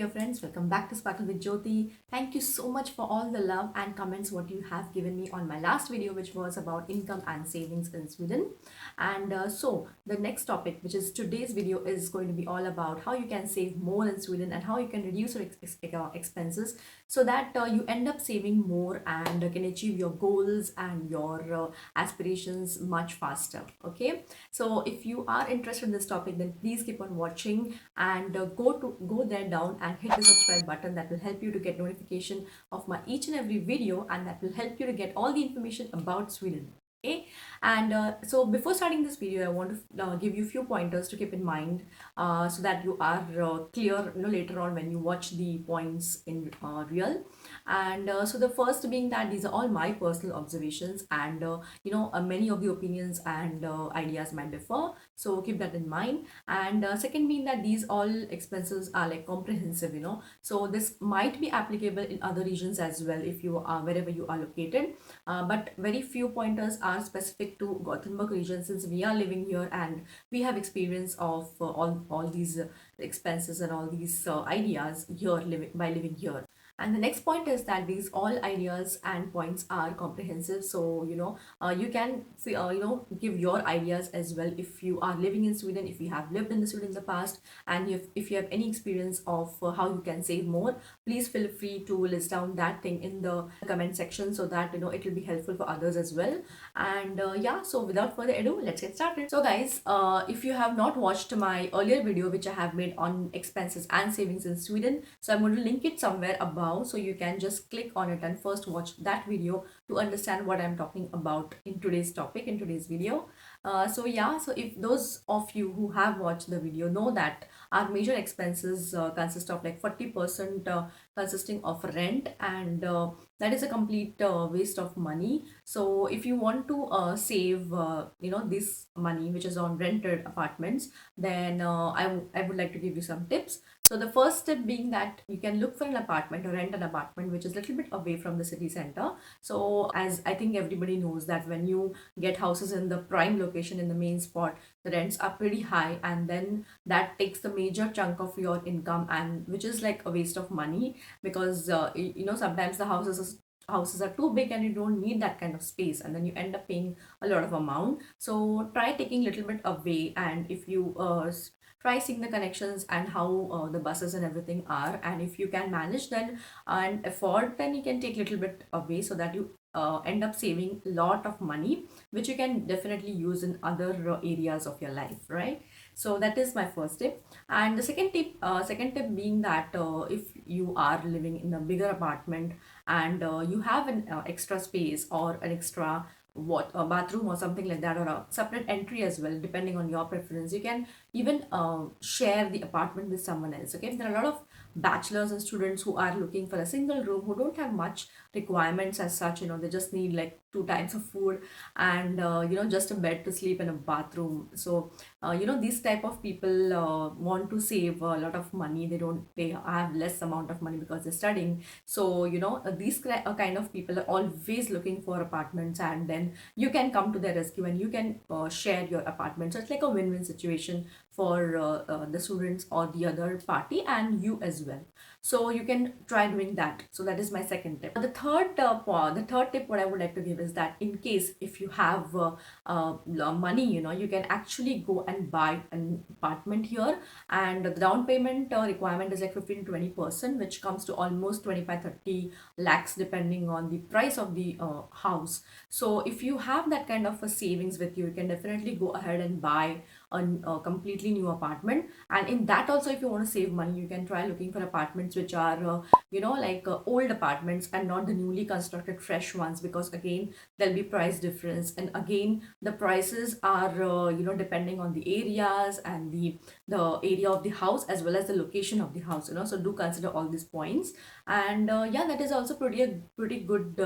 dear friends, welcome back to Sparkle with Jyoti. Thank you so much for all the love and comments what you have given me on my last video, which was about income and savings in Sweden. And the next topic, which is today's video, is going to be all about how you can save more in Sweden and how you can reduce your expenses so that you end up saving more and can achieve your goals and your aspirations much faster. Okay, so if you are interested in this topic, then please keep on watching and go there down and hit the subscribe button. That will help you to get notification of my each and every video, and that will help you to get all the information about Sweden. Okay, and so before starting this video, I want to give you a few pointers to keep in mind so that you are clear, later on when you watch the points in real. And so the first being that these are all my personal observations, and many of the opinions and ideas might differ, so keep that in mind. And second being that these all expenses are like comprehensive, so this might be applicable in other regions as well if you are wherever you are located, but very few pointers are specific to Gothenburg region, since we are living here and we have experience of all these expenses and all these ideas here living here. And the next point is that these all ideas and points are comprehensive. So, you can, give your ideas as well if you are living in Sweden, if you have lived in the Sweden in the past, and if you have any experience of how you can save more, please feel free to list down that thing in the comment section so that, it will be helpful for others as well. And so without further ado, let's get started. So guys, if you have not watched my earlier video, which I have made on expenses and savings in Sweden, so I'm going to link it somewhere above, so you can just click on it and first watch that video to understand what I'm talking about in today's topic, in today's video. So if those of you who have watched the video know that our major expenses consist of like 40% consisting of rent, and that is a complete waste of money. So if you want to save this money which is on rented apartments, then I would like to give you some tips. So the first step being that you can look for an apartment or rent an apartment which is a little bit away from the city center. So as I think everybody knows that when you get houses in the prime location in the main spot, the rents are pretty high, and then that takes the major chunk of your income, and which is like a waste of money because sometimes the houses are too big and you don't need that kind of space, and then you end up paying a lot of amount. So try taking a little bit away, and if you try seeing the connections and how the buses and everything are, and if you can manage then and afford, then you can take a little bit away so that you end up saving a lot of money, which you can definitely use in other areas of your life, right? So that is my first tip. And the second tip being that if you are living in a bigger apartment and you have an extra space or an extra a bathroom or something like that, or a separate entry as well, depending on your preference, you can even share the apartment with someone else. Okay, there are a lot of bachelors and students who are looking for a single room, who don't have much requirements as such. They just need like 2 times of food and just a bed to sleep and a bathroom. So these type of people want to save a lot of money. They have less amount of money because they're studying. So these kind of people are always looking for apartments, and then you can come to their rescue and you can share your apartment. So it's like a win-win situation for the students or the other party and you as well. So you can try doing that. So that is my second tip. The third tip what I would like to give is that in case if you have money, you can actually go and buy an apartment here, and the down payment requirement is like 15 to 20%, which comes to almost 25-30 lakhs depending on the price of the house. So if you have that kind of a savings with you, you can definitely go ahead and buy a completely new apartment. And in that also, if you want to save money, you can try looking for apartments which are old apartments and not the newly constructed fresh ones, because again there'll be price difference, and again the prices are depending on the areas and the area of the house as well as the location of the house. So do consider all these points. And that is also pretty good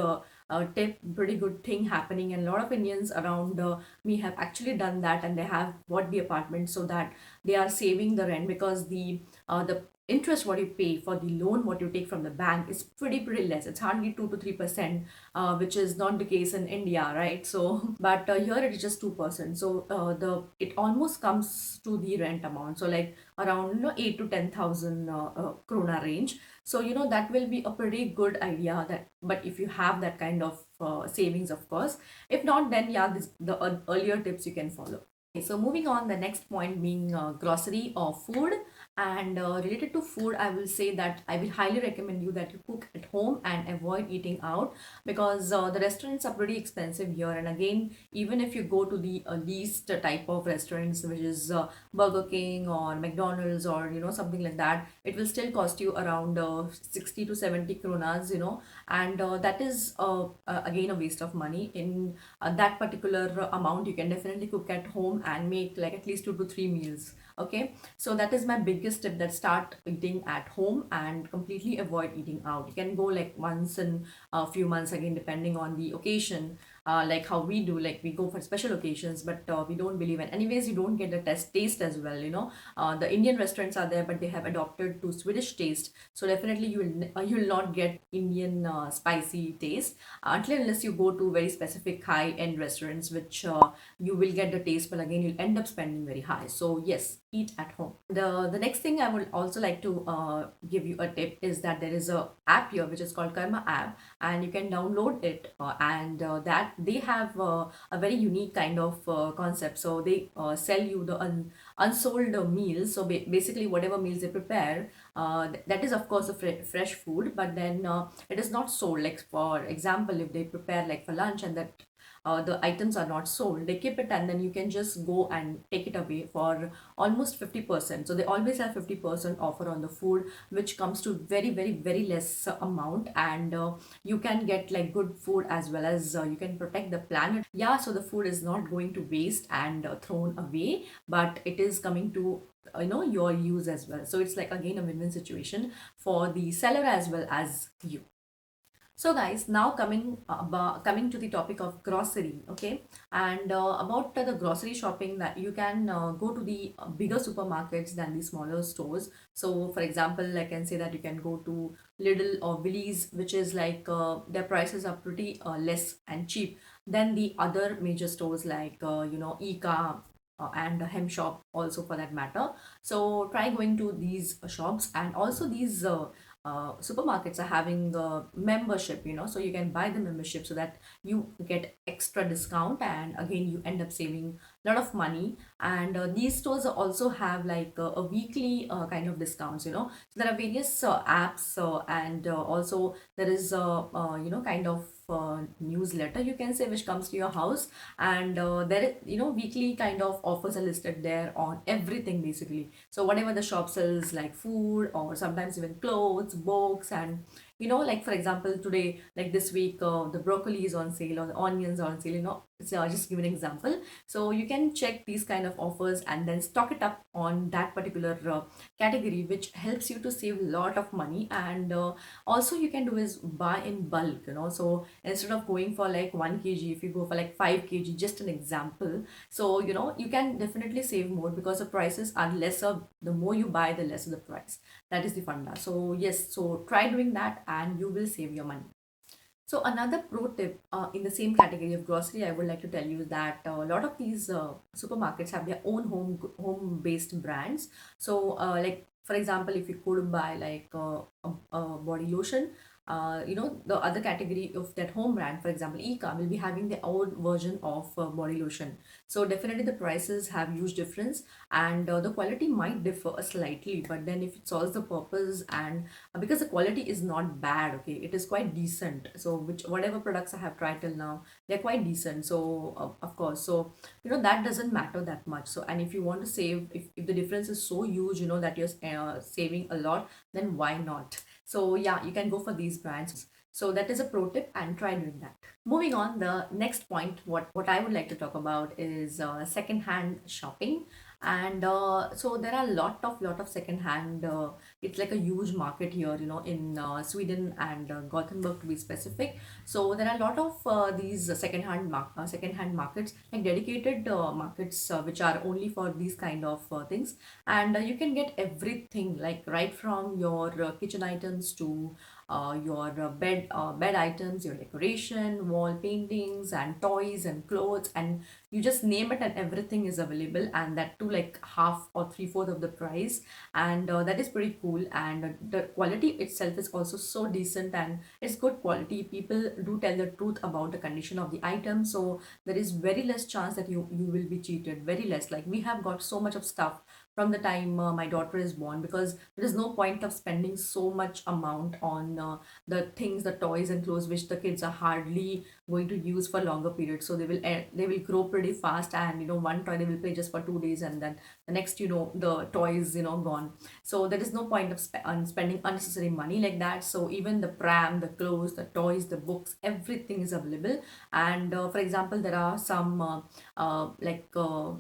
tip, pretty good thing happening, and a lot of Indians around me have actually done that, and they have bought the apartment so that they are saving the rent, because the the interest what you pay for the loan what you take from the bank is pretty less. It's hardly 2 to 3%, which is not the case in India, right? So but here it is just 2%. So the it almost comes to the rent amount, so like around 8 to 10,000 krona range. So that will be a pretty good idea, that but if you have that kind of savings, of course. If not, then yeah, the earlier tips you can follow. Okay, so moving on, the next point being grocery or food. And related to food, I will say that I will highly recommend you that you cook at home and avoid eating out, because the restaurants are pretty expensive here. And again, even if you go to the least type of restaurants, which is Burger King or McDonald's or something like that, it will still cost you around 60 to 70 kronas, and that is again a waste of money. In that particular amount, you can definitely cook at home and make like at least 2 to 3 meals. Okay, so that is my biggest tip, that start eating at home and completely avoid eating out. You can go like once in a few months, again depending on the occasion, like how we do, like we go for special occasions, but we don't believe in, anyways you don't get the taste as well. The Indian restaurants are there, but they have adopted to Swedish taste, so definitely you will not get Indian spicy taste until unless you go to very specific high end restaurants, which you will get the taste, but again you'll end up spending very high. So yes, eat at home. The next thing I would also like to give you a tip is that there is a app here which is called Karma app, and you can download it, and that they have a very unique kind of concept. So they sell you the unsold meals. So basically whatever meals they prepare, that is of course a fresh food, but then it is not sold. Like for example, if they prepare like for lunch and that the items are not sold, they keep it, and then you can just go and take it away for almost 50%. So they always have 50% offer on the food, which comes to very less amount, and you can get like good food, as well as you can protect the planet. Yeah, so the food is not going to waste and thrown away, but it is coming to your use as well. So it's like again a win-win situation for the seller as well as you. So guys, now coming to the topic of grocery, okay, and about the grocery shopping, that you can go to the bigger supermarkets than the smaller stores. So for example, I can say that you can go to Lidl or Willy's, which is like their prices are pretty less and cheap than the other major stores like Ika. And Hem Shop also, for that matter. So try going to these shops, and also these supermarkets are having a membership, so you can buy the membership so that you get extra discount, and again you end up saving a lot of money. And these stores also have like a weekly kind of discounts. So there are various apps, and also there is kind of newsletter, you can say, which comes to your house, and there is, weekly kind of offers are listed there on everything basically. So whatever the shop sells, like food or sometimes even clothes, books, and like for example today, like this week, the broccoli is on sale or the onions are on sale. So I'll just give an example. So you can check these kind of offers and then stock it up on that particular category, which helps you to save a lot of money. And also you can do is buy in bulk. So instead of going for like 1 kg, if you go for like 5 kg, just an example. So you can definitely save more, because the prices are lesser. The more you buy, the lesser the price. That is the funda. So yes, so try doing that and you will save your money. So another pro tip in the same category of grocery, I would like to tell you that a lot of these supermarkets have their own home based brands. So like for example, if you could buy like a body lotion, the other category of that home brand, for example, Ecom will be having their own version of body lotion. So definitely the prices have huge difference, and the quality might differ slightly, but then if it solves the purpose, and because the quality is not bad, okay, it is quite decent. So which whatever products I have tried till now, they're quite decent. So of course, so that doesn't matter that much. So and if you want to save, if the difference is so huge, that you're saving a lot, then why not? So yeah, you can go for these brands. So that is a pro tip, and try doing that. Moving on, the next point, what I would like to talk about is second-hand shopping. And so there are a lot of second-hand It's like a huge market here, in Sweden and Gothenburg to be specific. So there are a lot of these second-hand markets, like dedicated markets, which are only for these kind of things. And you can get everything, like right from your kitchen items to your bed items, your decoration, wall paintings, and toys and clothes, and you just name it and everything is available, and that too like half or three-fourth of the price. And that is pretty cool, and the quality itself is also so decent, and it's good quality. People do tell the truth about the condition of the item, so there is very less chance that you will be cheated, very less. Like we have got so much of stuff from the time my daughter is born, because there is no point of spending so much amount on the things, the toys and clothes, which the kids are hardly going to use for longer periods. So they will grow pretty fast, and one toy they will play just for 2 days, and then the next the toy is gone. So there is no point of spending unnecessary money like that. So even the pram, the clothes, the toys, the books, everything is available. And for example, there are some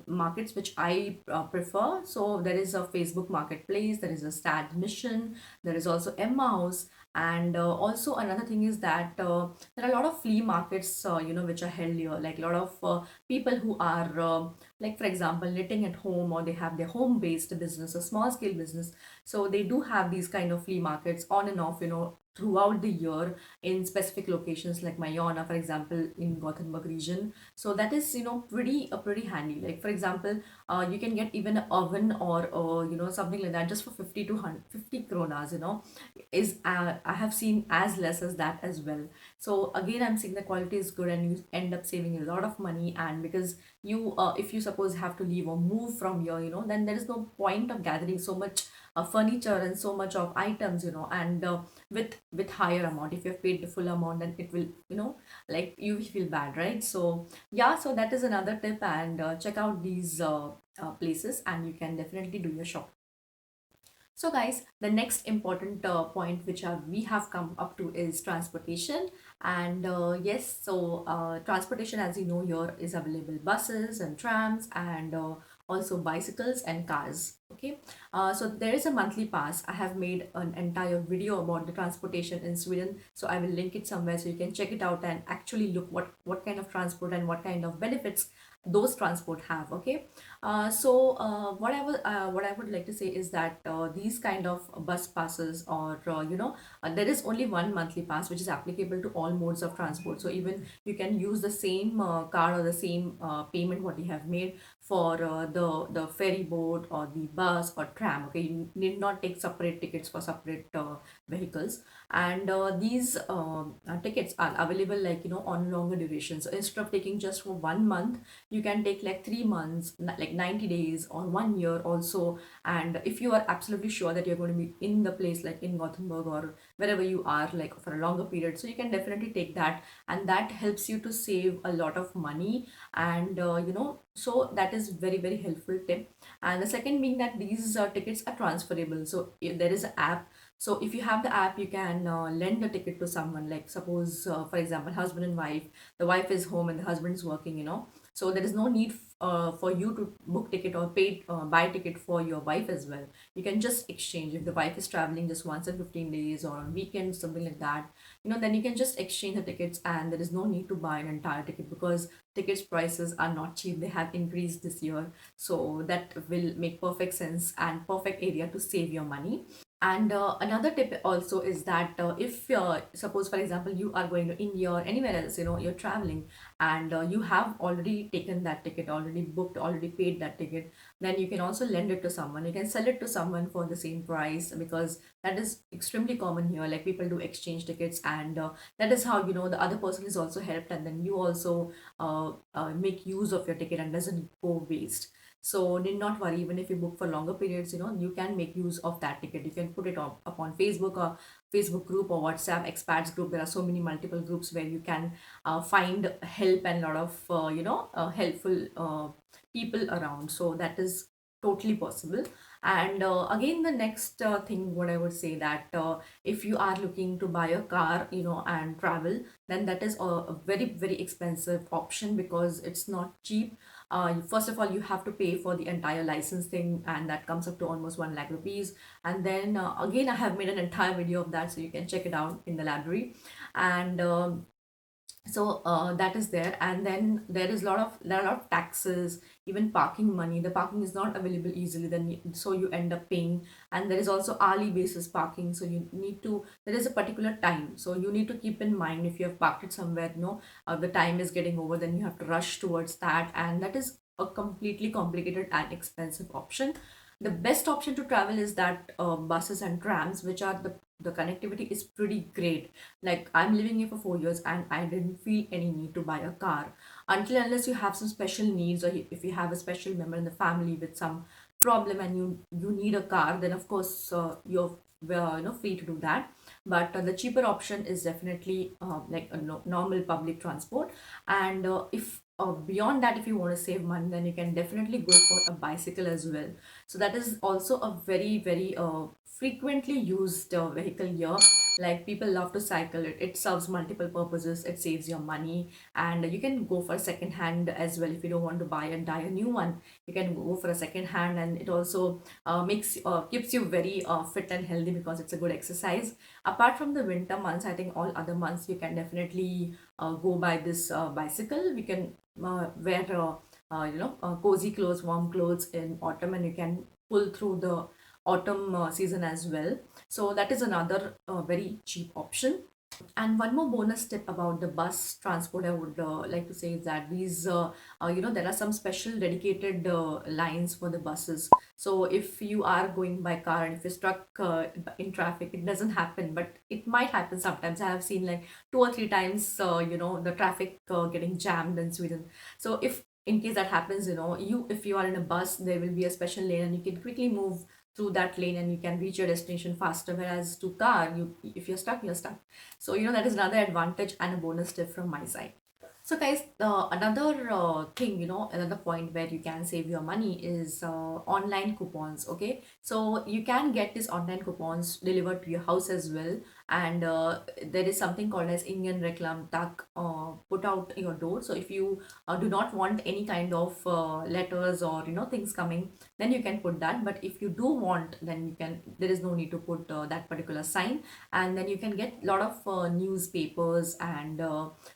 markets which I prefer. So there is a Facebook Marketplace, there is a Stad Mission, there is also Emma House, and also another thing is that there are a lot of flea markets, which are held here. Like a lot of people who are like for example knitting at home, or they have their home based business, a small scale business. So they do have these kind of flea markets on and off, throughout the year in specific locations like Mayona, for example, in Gothenburg region. So that is pretty handy. Like for example, you can get even an oven or something like that just for 50 to 150 kronas, is I have seen as less as that as well. So again, I'm saying the quality is good, and you end up saving a lot of money. And because you if you suppose have to leave or move from here, then there is no point of gathering so much furniture and so much of items, and with higher amount. If you have paid the full amount, then it will, like you will feel bad, right? So yeah, so that is another tip. And check out these places, and you can definitely do your shopping. So guys, the next important point which we have come up to is transportation. And yes, so transportation, as you know, here is available buses and trams, and also bicycles and cars. Okay, so there is a monthly pass. I have made an entire video about the transportation in Sweden, so I will link it somewhere so you can check it out and actually look what kind of transport and what kind of benefits those transport have. Okay, what I would like to say is that these kind of bus passes, or there is only one monthly pass which is applicable to all modes of transport. So even you can use the same card or the same payment what you have made for the ferry boat or the bus or tram. Okay, you need not take separate tickets for separate vehicles. And these tickets are available, like on longer durations. So instead of taking just for 1 month, you can take like 3 months, like 90 days or 1 year also. And if you are absolutely sure that you're going to be in the place, like in Gothenburg or wherever you are, like for a longer period, so you can definitely take that, and that helps you to save a lot of money. And so that is very very helpful tip. And the second being that these tickets are transferable. So if there is an app, so if you have the app, you can lend a ticket to someone. Like suppose for example, husband and wife, the wife is home and the husband is working, so there is no need for you to book ticket or pay buy ticket for your wife as well. You can just exchange. If the wife is traveling just once in 15 days or on weekends, something like that, then you can just exchange the tickets, and there is no need to buy an entire ticket, because tickets prices are not cheap. They have increased this year, so that will make perfect sense and perfect area to save your money. And another tip also is that if suppose for example you are going to India or anywhere else, you're traveling, and you have already taken that ticket, already booked, already paid that ticket, then you can also lend it to someone. You can sell it to someone for the same price, because that is extremely common here. Like people do exchange tickets, and that is how the other person is also helped, and then you also make use of your ticket and doesn't go waste. So need not worry. Even if you book for longer periods, you can make use of that ticket. You can put it up on Facebook, or Facebook group, or WhatsApp expats group. There are so many multiple groups where you can find help and a lot of helpful people around. So that is totally possible. And again, the next thing what I would say, that if you are looking to buy a car, and travel, then that is a very very expensive option, because it's not cheap. First of all, you have to pay for the entire licensing, and that comes up to almost 1 lakh rupees. And then again, I have made an entire video of that, so you can check it out in the library. And that is there. And then there are a lot of taxes, even parking money. The parking is not available easily, then so you end up paying. And there is also hourly basis parking, so you need to, there is a particular time, so you need to keep in mind, if you have parked it somewhere, the time is getting over, then you have to rush towards that, and that is a completely complicated and expensive option. The best option to travel is that buses and trams, which are the connectivity is pretty great. Like, I'm living here for 4 years and I didn't feel any need to buy a car, until unless you have some special needs, or if you have a special member in the family with some problem and you need a car, then of course you're free to do that. But the cheaper option is definitely like a normal public transport. And if beyond that, if you want to save money, then you can definitely go for a bicycle as well. So that is also a very frequently used vehicle here. Like, people love to cycle it. It serves multiple purposes. It saves your money, and you can go for a second hand as well. If you don't want to buy and die a new one, you can go for a second hand. And it also makes keeps you very fit and healthy, because it's a good exercise. Apart from the winter months, I think all other months you can definitely go by this bicycle. We can wear cozy clothes, warm clothes in autumn, and you can pull through the autumn season as well. So that is another very cheap option. And one more bonus tip about the bus transport I would like to say is that there are some special dedicated lines for the buses. So if you are going by car and if you're stuck in traffic, it doesn't happen, but it might happen sometimes. I have seen like 2 or 3 times, the traffic getting jammed in Sweden. So if in case that happens, if you are in a bus, there will be a special lane and you can quickly move through that lane and you can reach your destination faster. Whereas to car, if you're stuck, you're stuck. So that is another advantage and a bonus tip from my side. So guys, another thing, another point where you can save your money is online coupons. Okay, so you can get these online coupons delivered to your house as well. And there is something called as Indian Reklam Tak put out your door. So if you do not want any kind of letters or things coming, then you can put that. But if you do want, then there is no need to put that particular sign. And then you can get a lot of newspapers and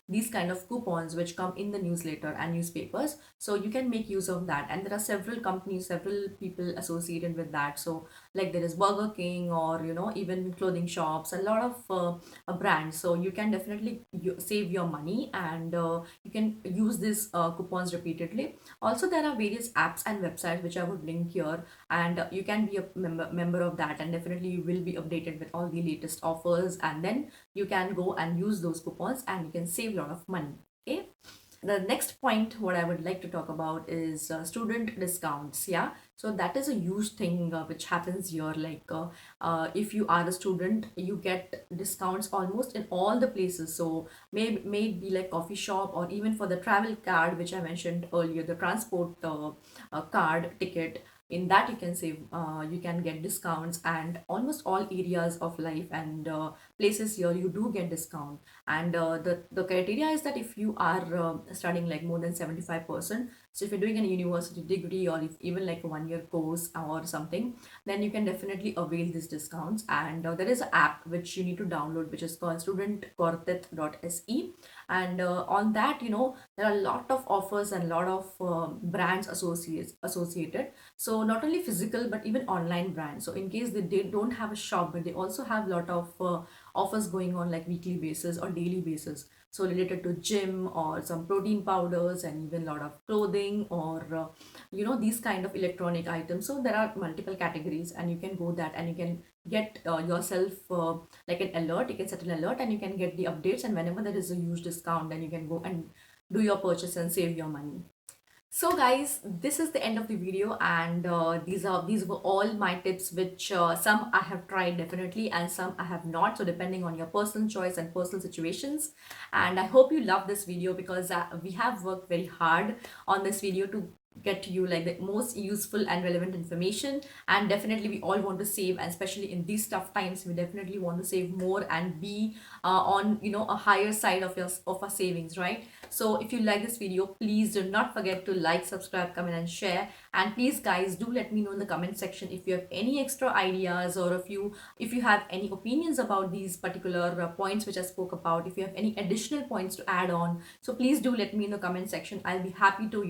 these kind of coupons which come in the newsletter and newspapers, so you can make use of that. And there are several companies, several people associated with that. So like, there is Burger King, or even clothing shops, a lot of brands. So you can definitely save your money, and you can use these coupons repeatedly. Also, there are various apps and websites which I would link here, and you can be a member of that, and definitely you will be updated with all the latest offers. And then you can go and use those coupons and you can save a lot of money. Okay, the next point what I would like to talk about is student discounts. Yeah, so that is a huge thing which happens here. Like, if you are a student, you get discounts almost in all the places. So may it be like coffee shop, or even for the travel card which I mentioned earlier, the transport card ticket. In that you can save, you can get discounts, and almost all areas of life and places here you do get discount. And the criteria is that if you are studying like more than 75%, so if you're doing a university degree, or if even like a 1 year course or something, then you can definitely avail these discounts. And there is an app which you need to download, which is called studentkortet.se. And on that, there are a lot of offers and a lot of brands associated. So not only physical but even online brands. So in case they don't have a shop, but they also have a lot of offers going on, like weekly basis or daily basis, so related to gym or some protein powders, and even a lot of clothing, or these kind of electronic items. So there are multiple categories, and you can go that, and you can get yourself like an alert. You can set an alert and you can get the updates, and whenever there is a huge discount, then you can go and do your purchase and save your money. So guys, this is the end of the video, and these were all my tips, which some I have tried definitely and some I have not, so depending on your personal choice and personal situations. And I hope you love this video, because we have worked very hard on this video to get to you like the most useful and relevant information. And definitely we all want to save, and especially in these tough times we definitely want to save more and be on a higher side of our savings, right? So if you like this video, please do not forget to like, subscribe, comment and share. And please guys, do let me know in the comment section if you have any extra ideas, or if you have any opinions about these particular points which I spoke about. If you have any additional points to add on, so please do let me in the comment section. I'll be happy to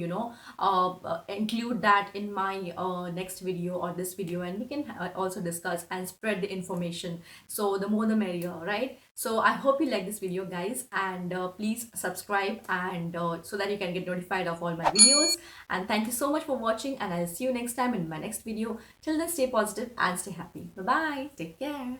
include that in my next video or this video, and we can also discuss and spread the information. So the more the merrier, right? So I hope you like this video guys, and please subscribe, and so that you can get notified of all my videos. And thank you so much for watching, and I'll see you next time in my next video. Till then, stay positive and stay happy. Bye bye, take care.